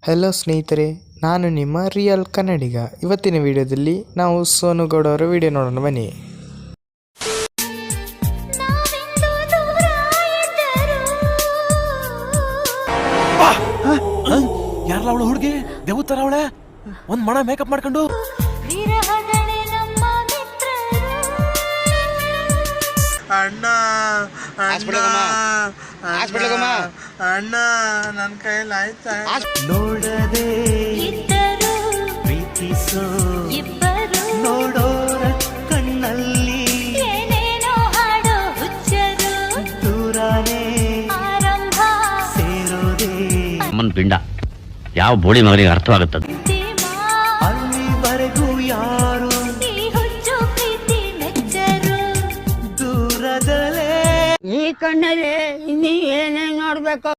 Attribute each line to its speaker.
Speaker 1: Hello ಸ್ನೇಹಿತರೆ, ನಾನು ನಿಮ್ಮ ರಿಯಲ್ ಕನ್ನಡಿಗ. ಇವತ್ತಿನ ವಿಡಿಯೋದಲ್ಲಿ ನಾವು ಸೋನು ಗೌಡ ಅವರ ವಿಡಿಯೋ ನೋಡೋಣ ಬನ್ನಿ.
Speaker 2: ಯಾರಲ್ಲ ಅವಳು ಹುಡುಗಿ ದೇವತರ ಅವಳೆ ಒಂದ್ ಮಣ ಮೇಕಪ್ ಮಾಡ್ಕೊಂಡು
Speaker 3: ಅಣ್ಣ ಅಣ್ಣ ನನ್ನ ಕೈಯಲ್ಲಿ ಆಯ್ತಾ
Speaker 4: ನೋಡದೆ ಪ್ರೀತಿಸೋ ನೋಡೋರ ಕಣ್ಣಲ್ಲಿ ದೂರನೇ ಸೇರೋದೇ
Speaker 5: ಅಮ್ಮನ ಪಿಂಡ ಯಾವ ಬೋಳಿ ಮಗನಿಗೆ ಅರ್ಥವಾಗುತ್ತದೆ.
Speaker 4: ಅಲ್ಲಿವರೆಗೂ ಯಾರು ದೂರದಲ್ಲೇ
Speaker 6: ಈ ಕಣ್ಣಲ್ಲಿ ಇನ್ನೀ ಏನೇನ್ ನೋಡ್ಬೇಕು.